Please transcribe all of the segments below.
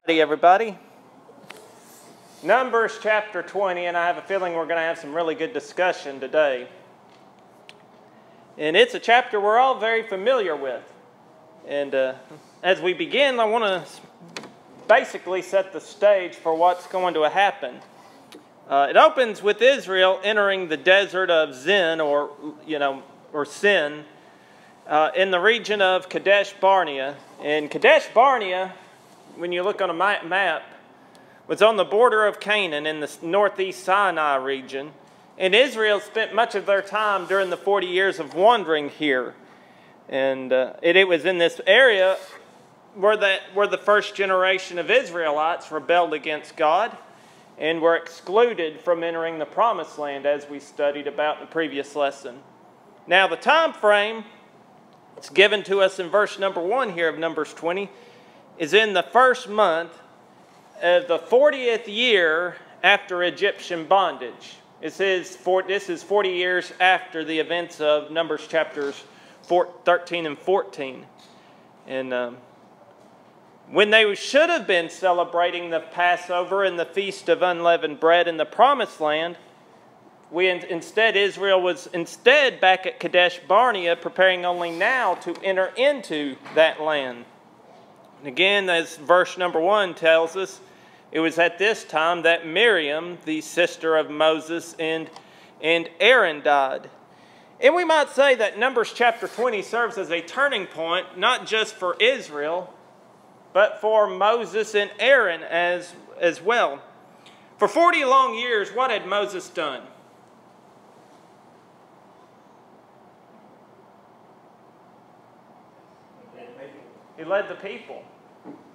Hey everybody. Numbers chapter 20, and I have a feeling we're going to have some really good discussion today. And it's a chapter we're all very familiar with. And as we begin, I want to basically set the stage for what's going to happen. It opens with Israel entering the desert of Zin, or Sin, in the region of Kadesh Barnea. And Kadesh Barnea, when you look on a map, was on the border of Canaan in the northeast Sinai region. And Israel spent much of their time during the 40 years of wandering here. And it was in this area where the first generation of Israelites rebelled against God and were excluded from entering the Promised Land, as we studied about in the previous lesson. Now, the time frame it's given to us in verse number 1 here of Numbers 20 is in the first month of the 40th year after Egyptian bondage. This is 40 years after the events of Numbers chapters 13 and 14. And when they should have been celebrating the Passover and the Feast of Unleavened Bread in the Promised Land, Israel was instead back at Kadesh Barnea, preparing only now to enter into that land. And again, as verse number 1 tells us, it was at this time that Miriam, the sister of Moses and Aaron, died. And we might say that Numbers chapter 20 serves as a turning point, not just for Israel, but for Moses and Aaron as well. For 40 long years, what had Moses done? He led the people.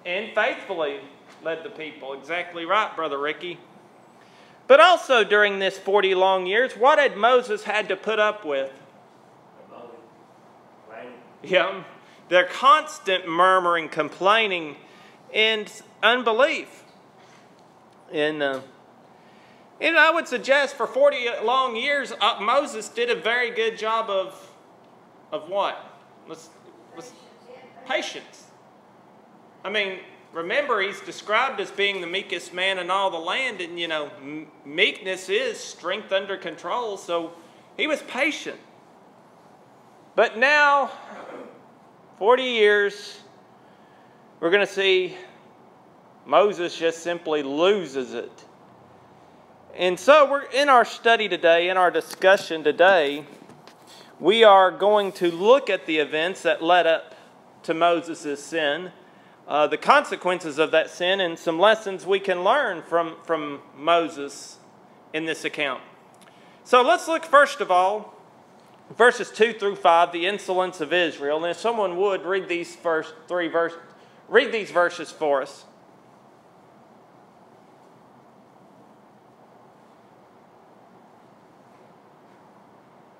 And faithfully led the people. Exactly right, Brother Ricky. But also during this 40 long years, what had Moses had to put up with? Yeah, their constant murmuring, complaining, and unbelief. And I would suggest for 40 long years, Moses did a very good job of what? Patience. I mean, remember, he's described as being the meekest man in all the land, and, meekness is strength under control, so he was patient. But now, 40 years, we're going to see Moses just simply loses it. And so we're in our study today, in our discussion today, we are going to look at the events that led up to Moses' sin, the consequences of that sin, and some lessons we can learn from Moses in this account. So let's look first of all, verses 2 through 5, the insolence of Israel. And if someone would read these first read these verses for us.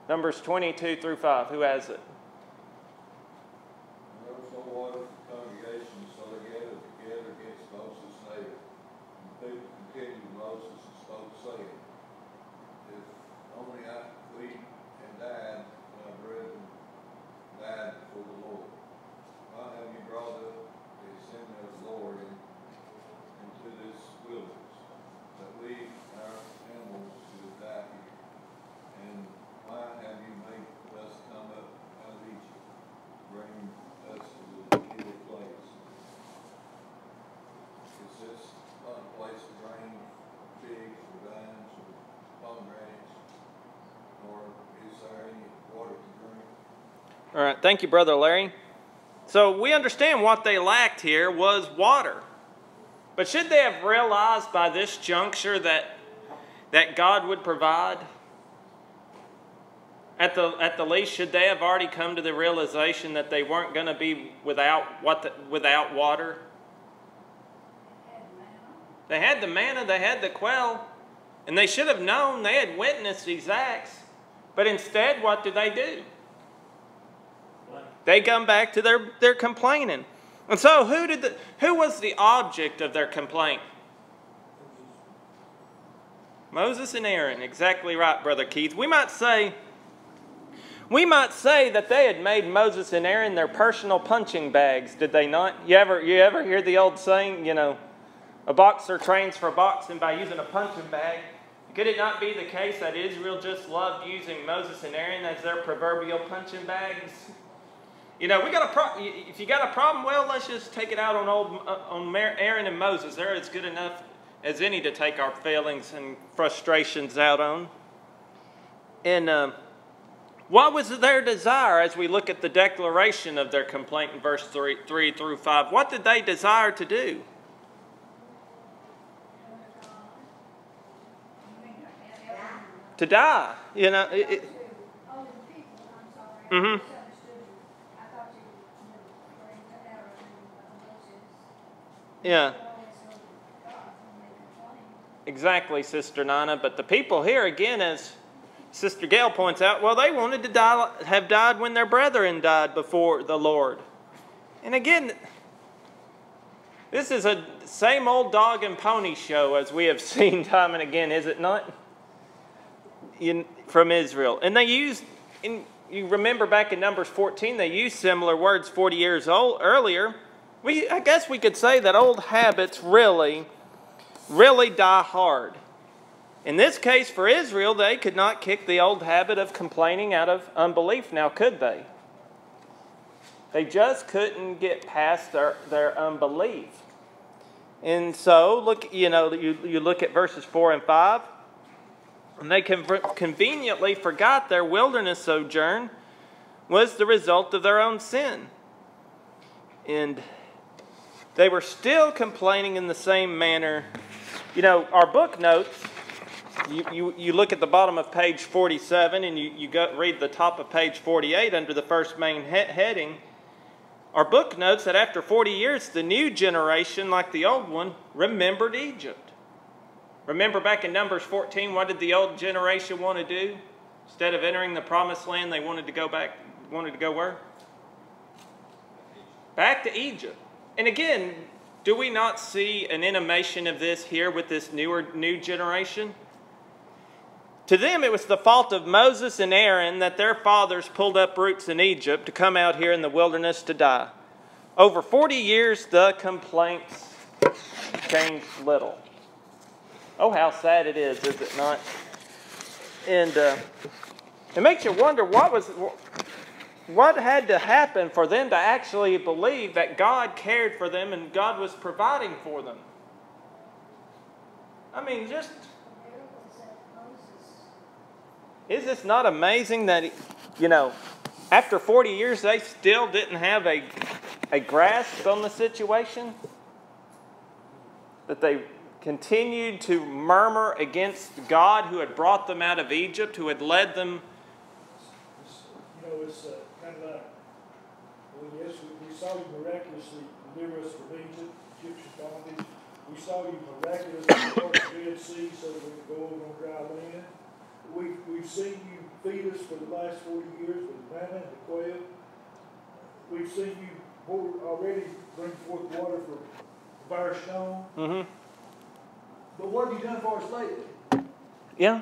Numbers 22 through 5. Who has it? All right, thank you, Brother Larry. So we understand what they lacked here was water. But should they have realized by this juncture that God would provide? At the least, should they have already come to the realization that they weren't going to be without water? They had the manna, they had the quail, and they should have known, they had witnessed these acts. But instead, what did they do? They come back to their complaining. And so who was the object of their complaint? Moses and Aaron. Exactly right, Brother Keith. We might say that they had made Moses and Aaron their personal punching bags, did they not? You ever hear the old saying, A boxer trains for boxing by using a punching bag. Could it not be the case that Israel just loved using Moses and Aaron as their proverbial punching bags? You know, if you got a problem, well, let's just take it out on Aaron and Moses. They're as good enough as any to take our failings and frustrations out on. And what was their desire as we look at the declaration of their complaint in verse 3 through 5? What did they desire to do? To die. You know. Mm-hmm. Yeah. Exactly, Sister Nana. But the people here, again, as Sister Gail points out, well, they wanted to have died when their brethren died before the Lord. And again, this is a same old dog and pony show as we have seen time and again, is it not? From Israel. And they used, you remember back in Numbers 14, they used similar words 40 years earlier. I guess we could say that old habits really die hard. In this case, for Israel, they could not kick the old habit of complaining out of unbelief. Now, could they? They just couldn't get past their unbelief. And so, look, you look at verses 4 and 5, and they conveniently forgot their wilderness sojourn was the result of their own sin. And they were still complaining in the same manner. You know, our book notes, you look at the bottom of page 47 and you read the top of page 48 under the first main heading. Our book notes that after 40 years, the new generation, like the old one, remembered Egypt. Remember back in Numbers 14, what did the old generation want to do? Instead of entering the promised land, they wanted to go where? Back to Egypt. And again, do we not see an intimation of this here with this new generation? To them, it was the fault of Moses and Aaron that their fathers pulled up roots in Egypt to come out here in the wilderness to die. Over 40 years, the complaints changed little. Oh, how sad it is it not? And it makes you wonder what had to happen for them to actually believe that God cared for them and God was providing for them. I mean, is this not amazing that, after 40 years they still didn't have a grasp on the situation? That they continued to murmur against God who had brought them out of Egypt, who had led them. It's kind of like, well, yes, we saw you miraculously deliver us from Egypt, Egyptian bondage. We saw you miraculously part the Red Sea so that we could go over on dry land. We've seen you feed us for the last 40 years with manna and the quail. We've seen you already bring forth water for fire stone. Mm-hmm. But what have you done for us lately? Yeah.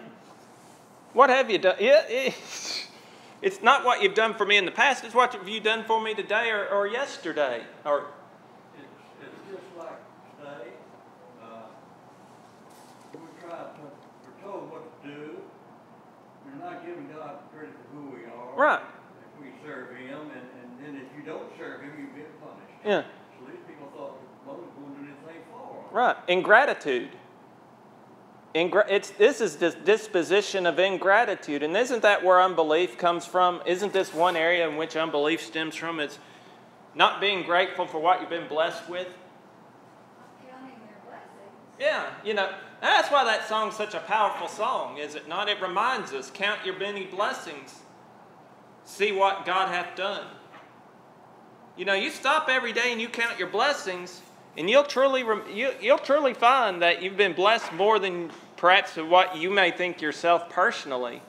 What have you done? Yeah. It's not what you've done for me in the past. It's what have you done for me today or yesterday. It's just like today. We're told what to do. We're not giving God credit for who we are. Right. If we serve Him, and then if you don't serve Him, you get punished. Yeah. So these people thought Moses wouldn't do anything for them. Right. Ingratitude. This is this disposition of ingratitude. And isn't that where unbelief comes from? Isn't this one area in which unbelief stems from? It's not being grateful for what you've been blessed with. Counting your blessings. Yeah, that's why that song's such a powerful song, is it not? It reminds us, count your many blessings. See what God hath done. You stop every day and you count your blessings, and you'll truly find that you've been blessed more than perhaps what you may think yourself personally.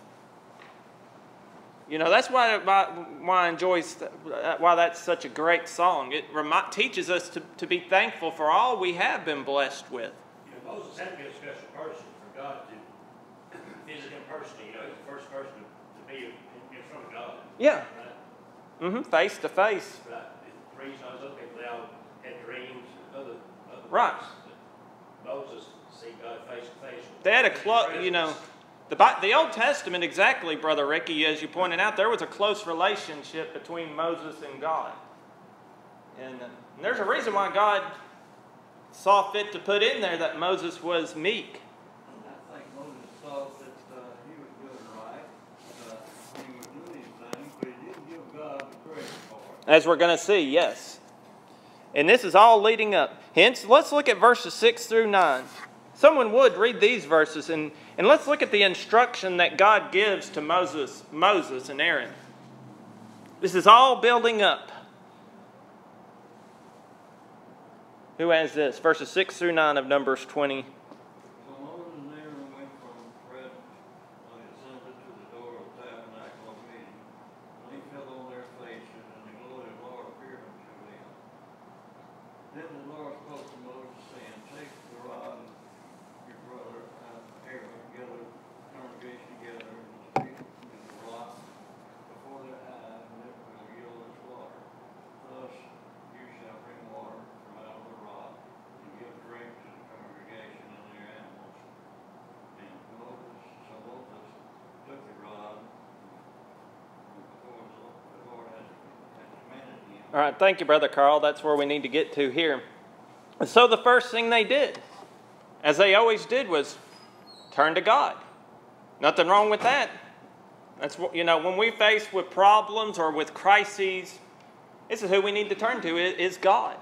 That's why I enjoy why that's such a great song. It teaches us to be thankful for all we have been blessed with. Moses had to be a special person for God to visit him personally. He's the first person to be in front of God. Yeah. Right? Mm-hmm. Face to face. Right. The priests and those other people, they all had dreams and other right. things. Moses see God face to face. They had a close, you know, the Old Testament, exactly, Brother Ricky, as you pointed out, there was a close relationship between Moses and God. And there's a reason why God saw fit to put in there that Moses was meek. I think Moses thought that he was doing right. He was doing these things, but he didn't give God the credit for it. As we're going to see, yes. And this is all leading up. Hence, let's look at verses 6 through 9. Someone would read these verses, and let's look at the instruction that God gives to Moses and Aaron. This is all building up. Who has this? Verses 6 through 9 of Numbers 20. So Moses and Aaron went from the presence when they ascended to the door of the tabernacle of meeting, and they fell on their faces, and the glory of the Lord appeared unto them. Then the Lord spoke to Moses, saying, Take the rod of your brother Aaron, gather the congregation together, and speak to the rock before their eyes, and it will yield its water. Thus you shall bring water from out of the rock, and give drink to the congregation and their animals. And Moses took the rod before the Lord had commanded him. All right, thank you, Brother Carl. That's where we need to get to here. And so the first thing they did, as they always did, was turn to God. Nothing wrong with that. That's what, you know, when we face with problems or with crises, this is who we need to turn to, is God.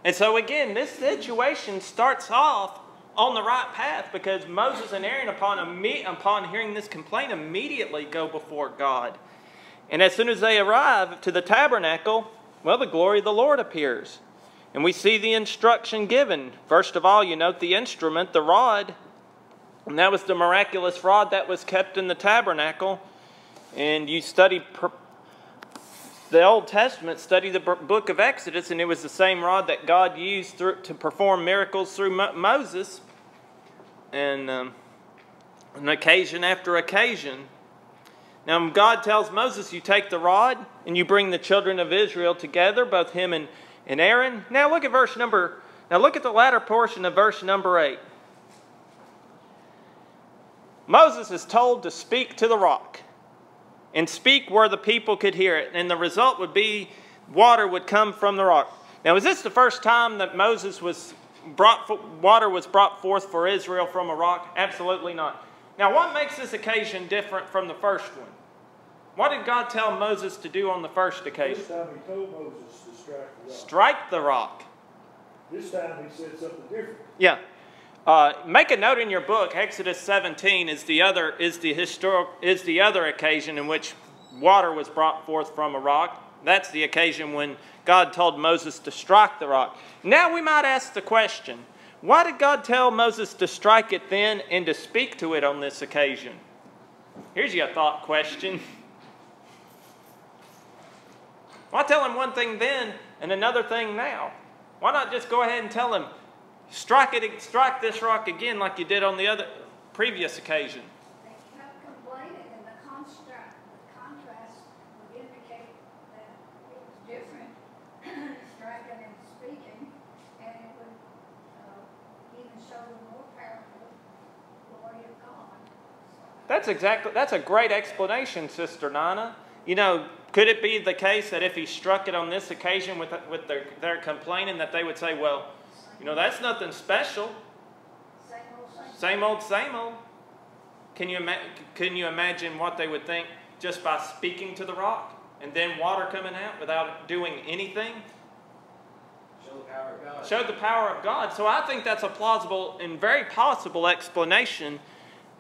And so again, this situation starts off on the right path because Moses and Aaron, upon hearing this complaint, immediately go before God. And as soon as they arrive to the tabernacle, well, the glory of the Lord appears. And we see the instruction given. First of all, you note the instrument, the rod. And that was the miraculous rod that was kept in the tabernacle. And you study the Old Testament, study the book of Exodus, and it was the same rod that God used to perform miracles through Moses. And on occasion after occasion. Now God tells Moses, you take the rod and you bring the children of Israel together, both him and Aaron. Now look at look at the latter portion of verse number 8. Moses is told to speak to the rock and speak where the people could hear it. And the result would be water would come from the rock. Now, is this the first time that water was brought forth for Israel from a rock? Absolutely not. Now, what makes this occasion different from the first one? What did God tell Moses to do on the first occasion? This time he told Moses to strike the rock. Strike the rock. This time he said something different. Yeah. Make a note in your book. Exodus 17 is the other occasion in which water was brought forth from a rock. That's the occasion when God told Moses to strike the rock. Now we might ask the question, why did God tell Moses to strike it then and to speak to it on this occasion? Here's your thought question. Why tell him one thing then and another thing now? Why not just go ahead and tell him, strike this rock again like you did on the previous occasion? They kept complaining, and the contrast would indicate that it was different, striking and speaking, and it would even show the more powerful glory of God. That's a great explanation, Sister Nana. You know, could it be the case that if he struck it on this occasion with their complaining, that they would say, well, you know, that's nothing special. Same old, same old. Can you imagine what they would think just by speaking to the rock and then water coming out without doing anything? Show the power of God. Show the power of God. So I think that's a plausible and very possible explanation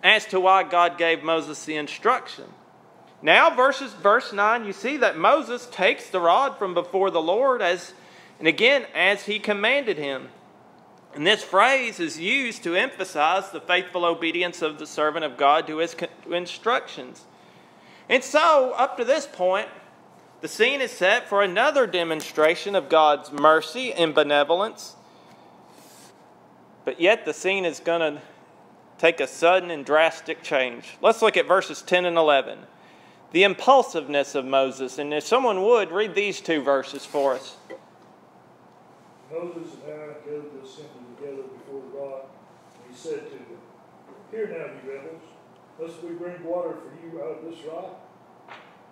as to why God gave Moses the instruction. Now, verse 9, you see that Moses takes the rod from before the Lord as he commanded him. And this phrase is used to emphasize the faithful obedience of the servant of God to his instructions. And so, up to this point, the scene is set for another demonstration of God's mercy and benevolence. But yet the scene is going to take a sudden and drastic change. Let's look at verses 10 and 11. The impulsiveness of Moses. And if someone would, read these two verses for us. Moses and Aaron gathered the assembly together before the rock. And he said to them, Hear now, you rebels, must we bring water for you out of this rock?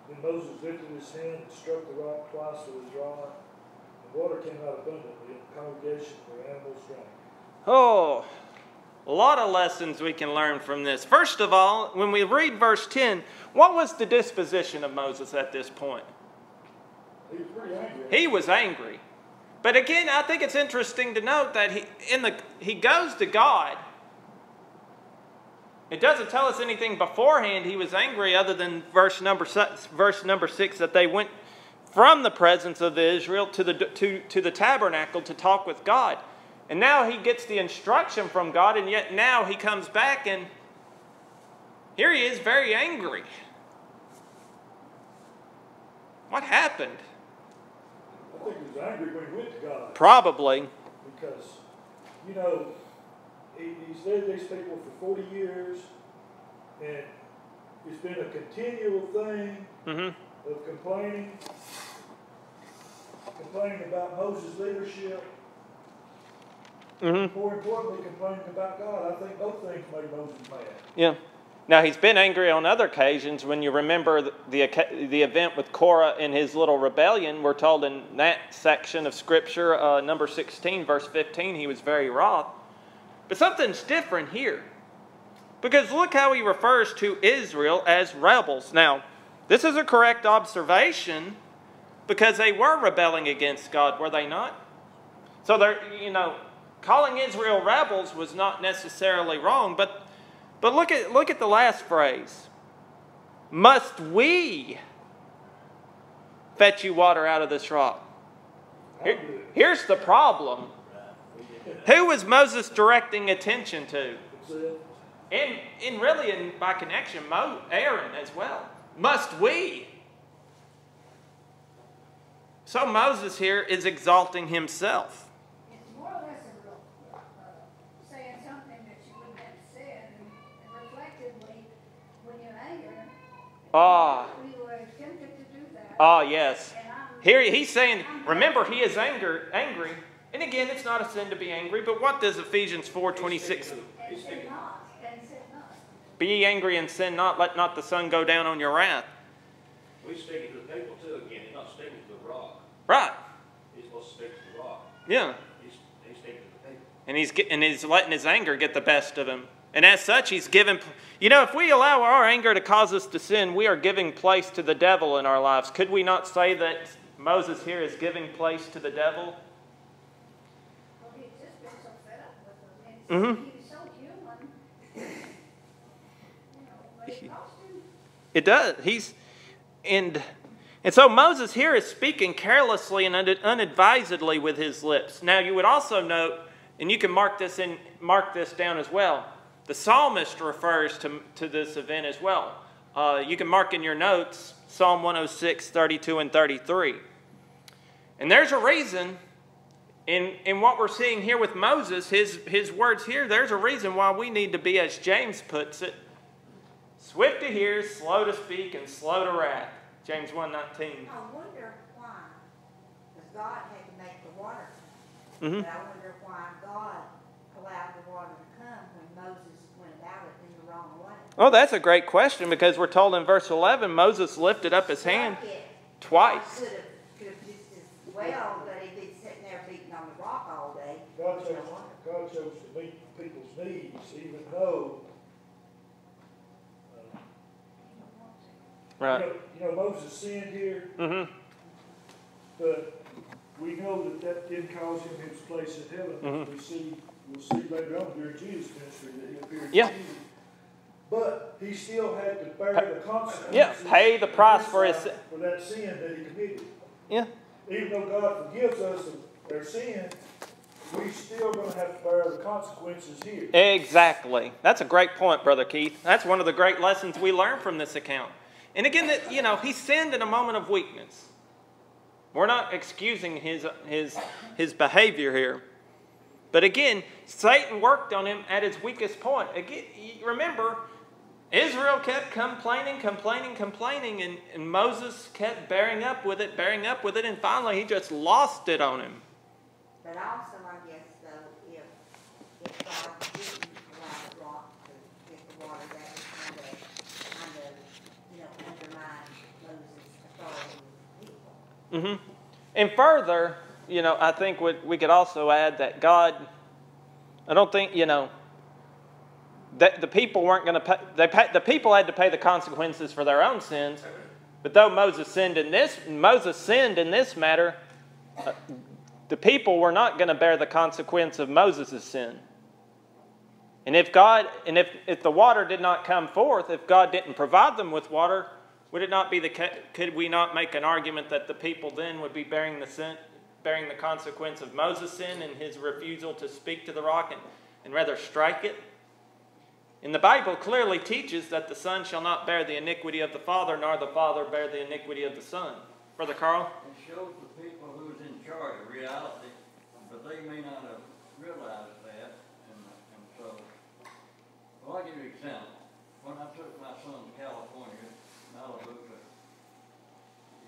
Then Moses lifted his hand and struck the rock twice with his rod, and water came out abundantly, and the congregation where animals drank. Oh, a lot of lessons we can learn from this. First of all, when we read verse 10, what was the disposition of Moses at this point? He was pretty angry. He was angry. But again, I think it's interesting to note that he goes to God. It doesn't tell us anything beforehand he was angry other than verse number 6 that they went from the presence of Israel to the tabernacle to talk with God. And now he gets the instruction from God, and yet now he comes back and here he is very angry. What happened? I think he was angry when he went to God. Probably. Because, you know, he's led these people for 40 years, and it's been a continual thing of complaining about Moses' leadership. More importantly, complaining about God. I think both things made Moses mad. Yeah. Now, he's been angry on other occasions. When you remember the event with Korah and his little rebellion, we're told in that section of Scripture, number 16, verse 15, he was very wroth. But something's different here. Because look how he refers to Israel as rebels. Now, this is a correct observation because they were rebelling against God, were they not? So, calling Israel rebels was not necessarily wrong, but look at the last phrase. Must we fetch you water out of this rock? Here's the problem. Who was Moses directing attention to? And really, by connection, Aaron as well. Must we? So Moses here is exalting himself. It's more or less saying something that you wouldn't have said, and reflectively, when you're angry, we were tempted to do that. Yes. Here he's saying, remember, he is angry. And again, it's not a sin to be angry, but what does Ephesians 4:26? And sin not. Be ye angry and sin not, let not the sun go down on your wrath. He's speaking to the people too again. He's not speaking to the rock. Right. He's supposed to speak to the rock. Yeah. He's speaking to the people. And he's letting his anger get the best of him. And as such, he's given... if we allow our anger to cause us to sin, we are giving place to the devil in our lives. Could we not say that Moses here is giving place to the devil? Well, he's just been so fed up with them. He's so human. But it cost him. It does. And so Moses here is speaking carelessly and unadvisedly with his lips. Now you would also note, and you can mark this down as well, the psalmist refers to this event as well. You can mark in your notes Psalm 106, 32 and 33. And there's a reason in what we're seeing here with Moses, his words here, there's a reason why we need to be, as James puts it, swift to hear, slow to speak, and slow to wrath. James 1:19. I wonder why, because God had to make the water. But I wonder why God allowed the water to come when Moses went about it in the wrong way. Oh, that's a great question, because we're told in verse 11, Moses lifted up his hand twice. Could have just as well, but he'd be sitting there beating on the rock all day. God chose to meet people's needs, even though Right. Moses sinned here, but we know that didn't cause him his place in heaven. We'll see later on during Jesus' ministry that he appeared to Jesus. But he still had to bear the consequences. Yeah, pay the price for that sin that he committed. Yeah. Even though God forgives us of their sin, we still going to have to bear the consequences here. Exactly. That's a great point, Brother Keith. That's one of the great lessons we learn from this account. And again, that he sinned in a moment of weakness. We're not excusing his behavior here. But again, Satan worked on him at his weakest point. Again, remember, Israel kept complaining, and Moses kept bearing up with it, and finally he just lost it on him. But also, I guess, though, if God Mm-hmm. And further, I think we could also add that God, I don't think, that the people weren't going to pay. The people had to pay the consequences for their own sins. But though Moses sinned in this matter, the people were not going to bear the consequence of Moses' sin. And if the water did not come forth, if God didn't provide them with water, would it not be could we not make an argument that the people then would be bearing the consequence of Moses' sin and his refusal to speak to the rock and rather strike it? And the Bible clearly teaches that the Son shall not bear the iniquity of the Father, nor the Father bear the iniquity of the Son. Brother Carl? It shows the people who's in charge of reality, but they may not have realized that. And so, well, I'll give you an example. When I took my son to California, Malibu, to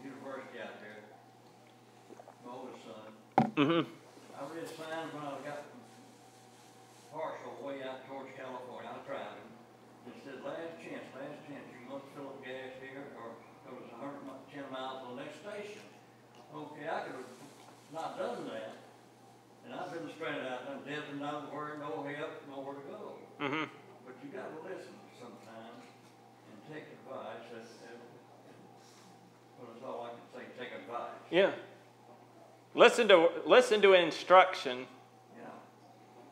university out there, my oldest son, I read signs when I got partial way out towards California. I was driving. It said, last chance, you must fill up gas here, or go to 110 miles to the next station. Okay, I could have not done that. And I've been stranded out in the desert, nowhere, no help, nowhere to go. Mm-hmm. But you got to listen sometimes and take advice. Well, that's all I can say, take advice. Yeah. Listen to instruction. Yeah.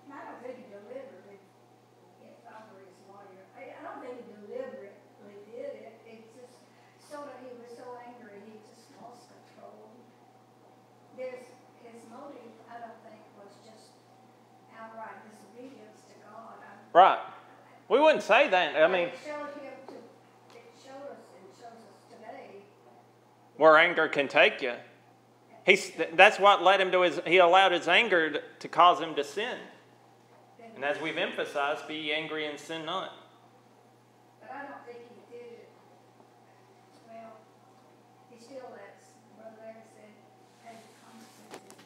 I don't think he deliberately, if I were his lawyer, I don't think he deliberately did it. It's just he was so angry, he just lost control. His motive, I don't think, was just outright disobedience to God. Right. We wouldn't say that. I mean, it showed us today. Where anger can take you. That's what led him to he allowed his anger to cause him to sin. And as we've emphasized, be ye angry and sin not. But I don't think he did it. Well, he still lets Brother Larry said, pay the consequences.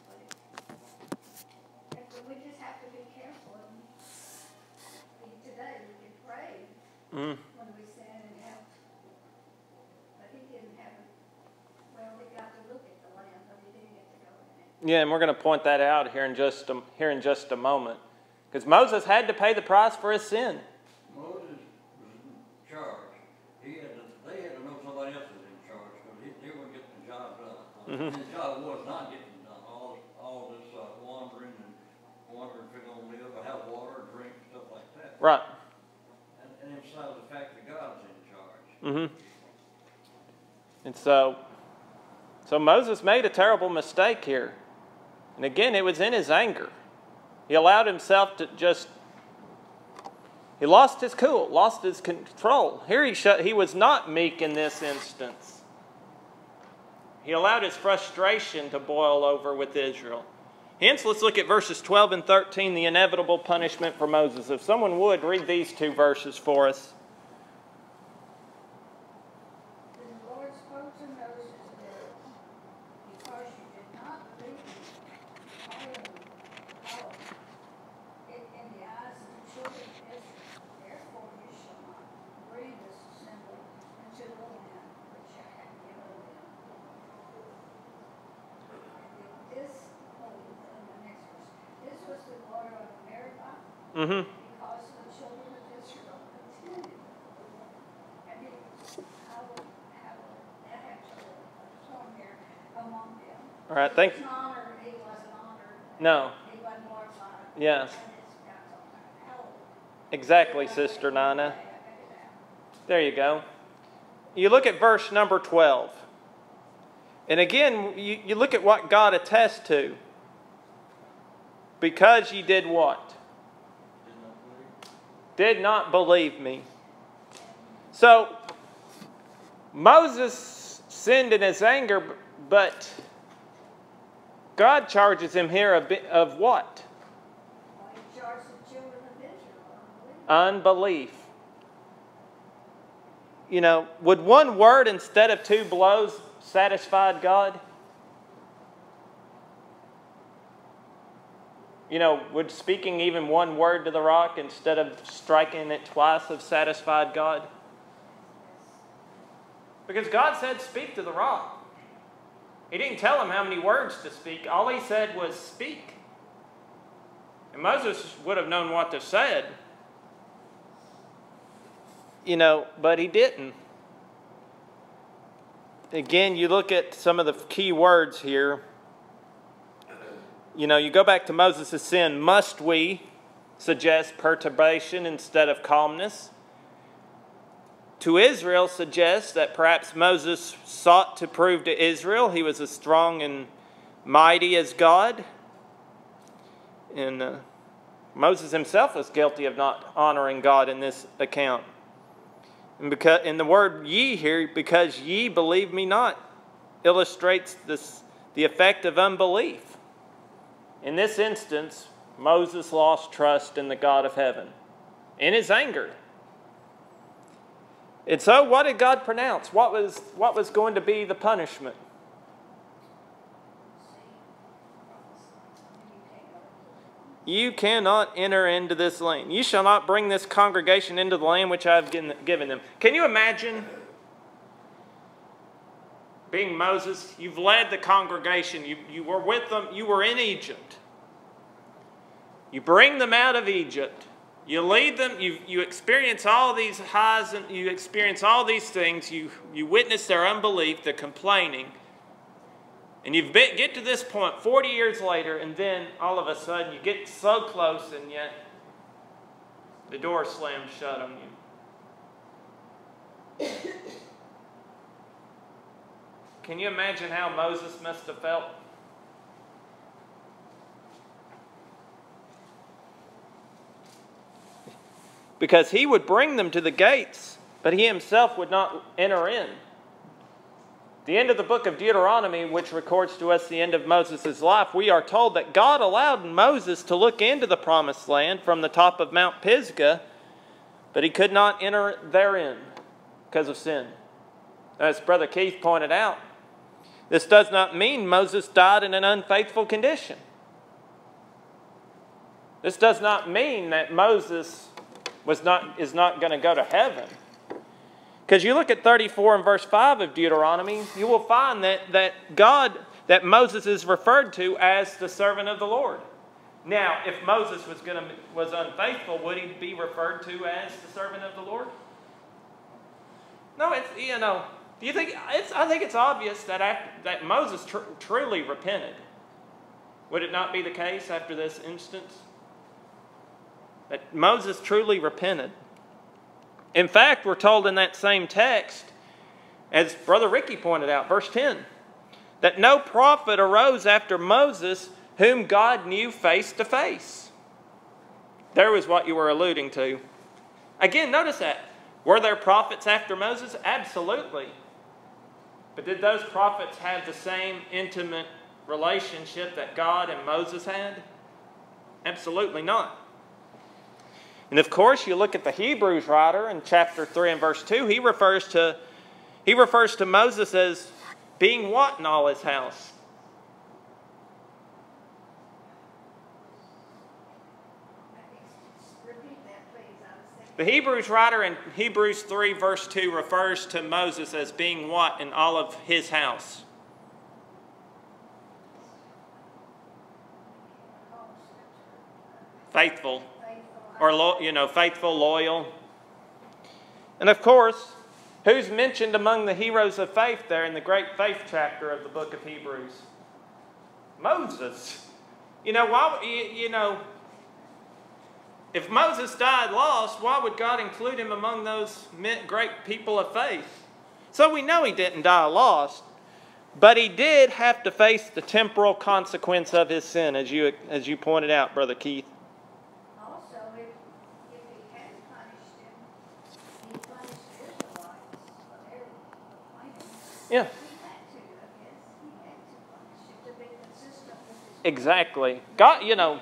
But we just have to be careful. And today we can pray when we sin and help. But he didn't have it. Well, he got to look at the land, but he didn't get to go in it. Yeah, and we're going to point that out here in just a moment. Because Moses had to pay the price for his sin. Moses was in charge. They had to know somebody else was in charge because they weren't getting the job done. And the job was not getting done. All this wandering if they're going to live or have water and drink and stuff like that. Right. And emphasize the fact that God's in charge. And so Moses made a terrible mistake here. And again, it was in his anger. He allowed himself to he lost his cool, lost his control. Here he was not meek in this instance. He allowed his frustration to boil over with Israel. Hence, let's look at verses 12 and 13, the inevitable punishment for Moses. If someone would, read these two verses for us. Then the Lord spoke to Moses, because you did not believe me, in the eyes of the children of Israel, therefore you shall not bring this assembly into the land which I have given them. And this was the order of Meribah, because the children of Israel contended. And I will have a song here among them. All right, thank you. He wasn't honored. No. He wasn't glorified. Yes. And it's got some hell. Exactly, Sister Nana. There you go. You look at verse number 12. And again, you look at what God attests to. Because ye did what? Did not believe me. So, Moses sinned in his anger, but God charges him here of what? Well, he charged the children of Israel, Unbelief. Would one word instead of two blows satisfied God? Would speaking even one word to the rock instead of striking it twice have satisfied God? Because God said, speak to the rock. He didn't tell them how many words to speak. All he said was speak. And Moses would have known what to said. But he didn't. Again, you look at some of the key words here. You go back to Moses' sin. Must we suggest perturbation instead of calmness? To Israel suggests that perhaps Moses sought to prove to Israel he was as strong and mighty as God. And Moses himself was guilty of not honoring God in this account. And the word ye here, because ye believe me not, illustrates the effect of unbelief. In this instance, Moses lost trust in the God of heaven in his anger. And so what did God pronounce? What was going to be the punishment? You cannot enter into this land. You shall not bring this congregation into the land which I have given them. Can you imagine being Moses? You've led the congregation. You were with them. You were in Egypt. You bring them out of Egypt. You lead them. You experience all these highs and you experience all these things. You witness their unbelief, their complaining. And you get to this point 40 years later, and then all of a sudden you get so close, and yet the door slams shut on you. Can you imagine how Moses must have felt? Because he would bring them to the gates, but he himself would not enter in. The end of the book of Deuteronomy, which records to us the end of Moses' life, we are told that God allowed Moses to look into the promised land from the top of Mount Pisgah, but he could not enter therein because of sin. As Brother Keith pointed out, this does not mean Moses died in an unfaithful condition. This does not mean that Moses is not going to go to heaven. Because you look at 34 and verse 5 of Deuteronomy, you will find that Moses is referred to as the servant of the Lord. Now, if Moses was unfaithful, would he be referred to as the servant of the Lord? No, do you think I think it's obvious that Moses truly repented. Would it not be the case after this instance? That Moses truly repented. In fact, we're told in that same text, as Brother Ricky pointed out, verse 10, that no prophet arose after Moses whom God knew face to face. There was what you were alluding to. Again, notice that. Were there prophets after Moses? Absolutely. But did those prophets have the same intimate relationship that God and Moses had? Absolutely not. And of course, you look at the Hebrews writer in chapter 3 and verse 2, he refers to Moses as being what in all his house? The Hebrews writer in Hebrews 3 verse 2 refers to Moses as being what in all of his house? Faithful. Or, faithful, loyal. And of course, who's mentioned among the heroes of faith there in the great faith chapter of the book of Hebrews? Moses. If Moses died lost, why would God include him among those great people of faith? So we know he didn't die lost, but he did have to face the temporal consequence of his sin, as you pointed out, Brother Keith. Also, if he had punished him, he punished the Israelites for their complaining. Yeah. He had to punish him to be consistent with his Exactly. God, or else.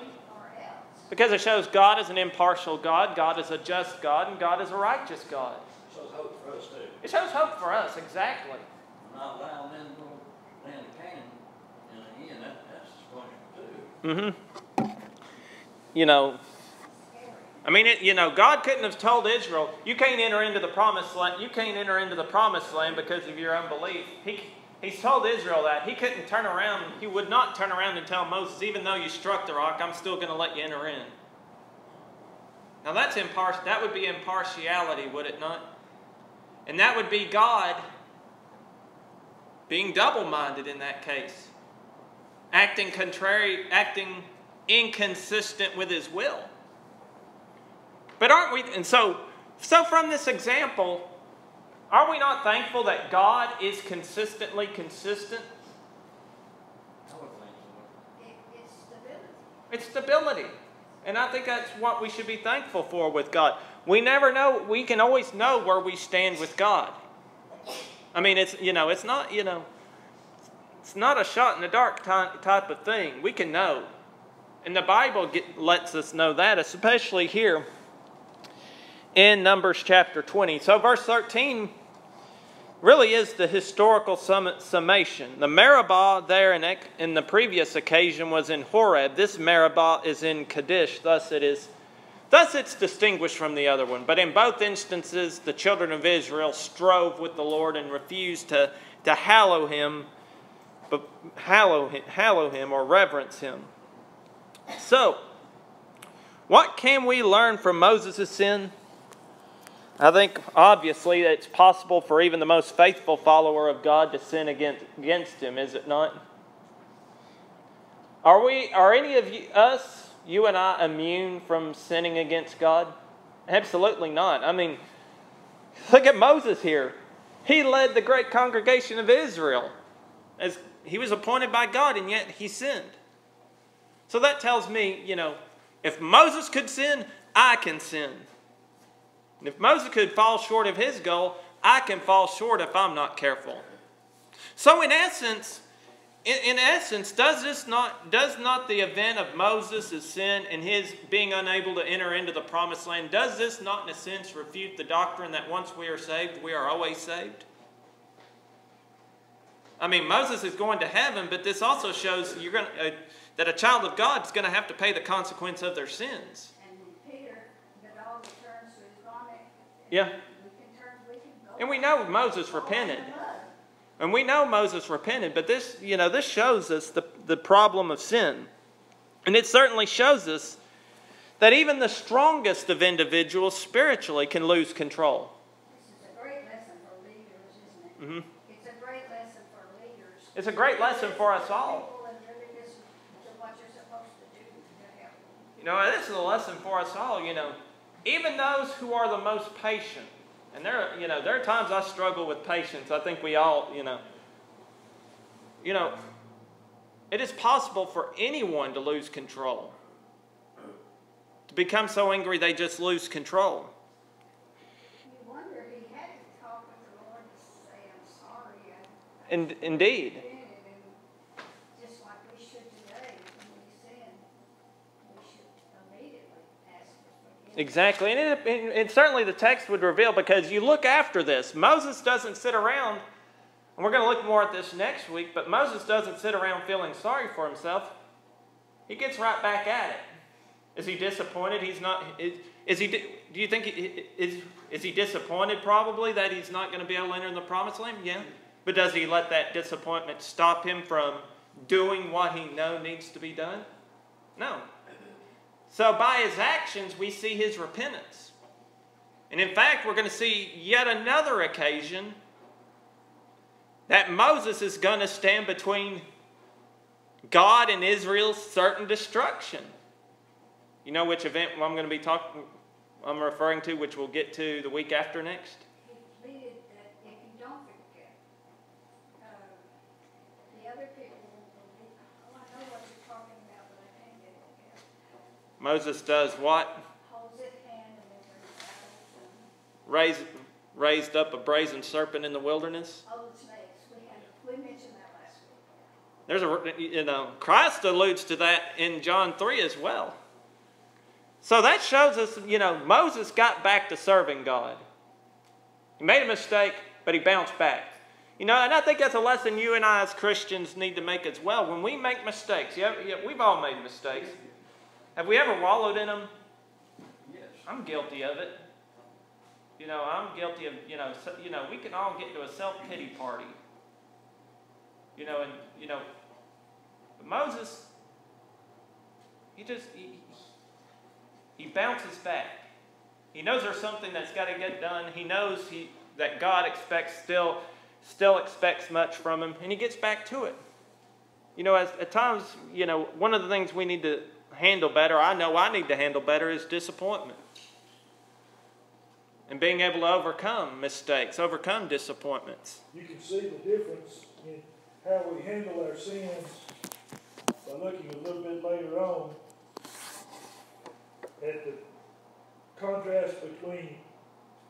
because it shows God is an impartial God, God is a just God, and God is a righteous God. It shows hope for us too. It shows hope for us, exactly. Not allowing them to go land of Canaan, and again, that's punishment too. God couldn't have told Israel, you can't enter into the promised land. You can't enter into the promised land because of your unbelief. He's told Israel that. He couldn't turn around. He would not turn around and tell Moses, even though you struck the rock, I'm still going to let you enter in. Now that's that would be impartiality, would it not? And that would be God being double-minded in that case. Acting contrary, acting inconsistent with his will. But aren't we, and so from this example, are we not thankful that God is consistently consistent? I would think so. It's stability. It's stability. And I think that's what we should be thankful for with God. We never know, we can always know where we stand with God. I mean, it's not a shot in the dark type of thing. We can know. And the Bible lets us know that, especially here in Numbers chapter 20. So verse 13 really is the historical summation. The Meribah there in the previous occasion was in Horeb. This Meribah is in Kadesh. Thus it's distinguished from the other one. But in both instances, the children of Israel strove with the Lord and refused to hallow him or reverence him. So, what can we learn from Moses' sin? I think obviously it's possible for even the most faithful follower of God to sin against him, is it not? Are any of you and I, immune from sinning against God? Absolutely not. I mean, look at Moses here. He led the great congregation of Israel as he was appointed by God, and yet he sinned. So that tells me, if Moses could sin, I can sin. And if Moses could fall short of his goal, I can fall short if I'm not careful. So in essence, does not the event of Moses' sin and his being unable to enter into the promised land, does this not in a sense refute the doctrine that once we are saved, we are always saved? I mean, Moses is going to heaven, but this also shows that a child of God is going to have to pay the consequence of their sins. And Peter, the dog returns to his vomit. Yeah. And we know Moses repented. And we know Moses repented, but this shows us the problem of sin. And it certainly shows us that even the strongest of individuals spiritually can lose control. This is a great lesson for leaders, isn't it? Mm-hmm. It's a great lesson for leaders. It's a great lesson for us all. This is a lesson for us all. Even those who are the most patient, and there are times I struggle with patience. I think we all, it is possible for anyone to lose control, to become so angry they just lose control. You wonder if he had to talk with the Lord to say, I'm sorry. Indeed. Just like we should today when we sin, we should immediately ask for forgiveness. Exactly. And certainly the text would reveal, because you look after this, Moses doesn't sit around, and we're going to look more at this next week, but Moses doesn't sit around feeling sorry for himself. He gets right back at it. Is he disappointed? He's not. Is he? Do you think is he disappointed probably that he's not going to be able to enter in the promised land? Yeah. But does he let that disappointment stop him from doing what he knows needs to be done? No. So by his actions, we see his repentance. And in fact, we're going to see yet another occasion that Moses is going to stand between God and Israel's certain destruction. You know which event I'm referring to, which we'll get to the week after next? He pleaded that if you don't forget, the other people will believe. Oh, I know what you're talking about, but I can't get it together. Moses does what? Holds his hand and then Raised up a brazen serpent in the wilderness. oh, the snakes. We mentioned that last week. Christ alludes to that in John 3 as well. So that shows us, Moses got back to serving God. He made a mistake, but he bounced back. And I think that's a lesson you and I as Christians need to make as well. When we make mistakes, we've all made mistakes. Have we ever wallowed in them? Yes. I'm guilty of it. I'm guilty of, we can all get into a self-pity party. But Moses, he bounces back. He knows there's something that's got to get done. He knows that God still expects much from him, and he gets back to it. At times, one of the things we need to handle better, I know I need to handle better, is disappointment. And being able to overcome mistakes, overcome disappointments. You can see the difference in how we handle our sins by looking a little bit later on at the contrast between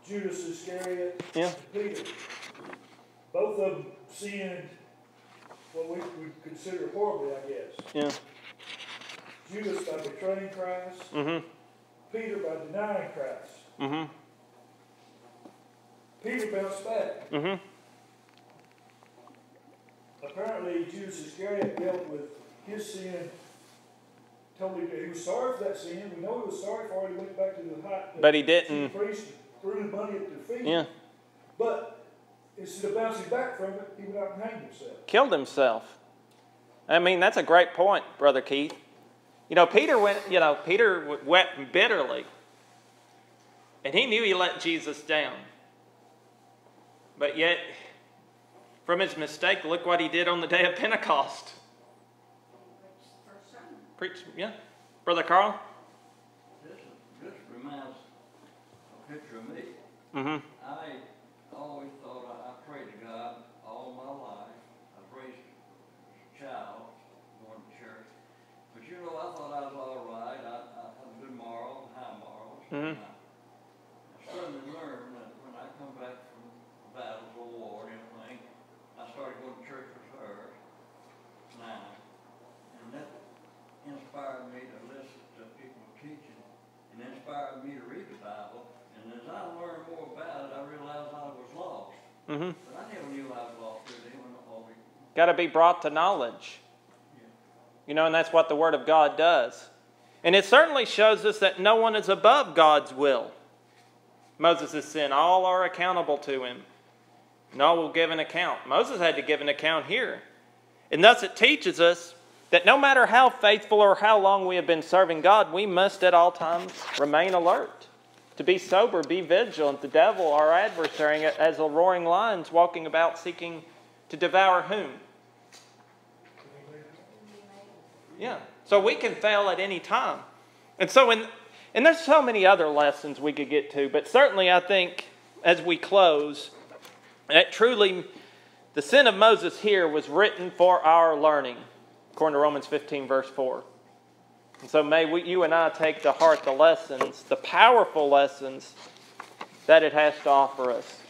Judas Iscariot and Peter. Both of them sinned what we would consider horribly, I guess. Yeah. Judas by betraying Christ. Mm-hmm. Peter by denying Christ. Mm-hmm. Peter bounced back. Mm-hmm. Apparently, Judas Iscariot dealt with his sin. Told him that he was sorry for that sin. We know he was sorry for it. He went back to the but he didn't. chief priest, threw the money at their feet. Yeah. But instead of bouncing back from it, he went out and hanged himself. Killed himself. I mean, that's a great point, Brother Keith. Peter wept bitterly. And he knew he let Jesus down. But yet, from his mistake, look what he did on the day of Pentecost. Preach, yeah. Brother Carl? This reminds a picture of me. Mm-hmm. I always thought I prayed to God all my life. I raised as a child, going to church. But I thought I was all right. I had good morals, high morals. Mm-hmm. I suddenly learned that when I come back from battles or war and everything, I started going to church with her now. And that inspired me to listen to people teaching and inspired me to read the Bible. And as I learned more about it, I realized I was lost. Mm-hmm. But I never knew I was lost. Got to be brought to knowledge. Yeah. And that's what the Word of God does. And it certainly shows us that no one is above God's will. Moses' sin, all are accountable to him. And all will give an account. Moses had to give an account here. And thus it teaches us that no matter how faithful or how long we have been serving God, we must at all times remain alert. To be sober, be vigilant. The devil, our adversary, as a roaring lion, walking about seeking to devour whom? Yeah. So we can fail at any time. And there's so many other lessons we could get to, but certainly I think as we close, that truly the sin of Moses here was written for our learning, according to Romans 15, verse 4. And so may you and I take to heart the lessons, the powerful lessons that it has to offer us.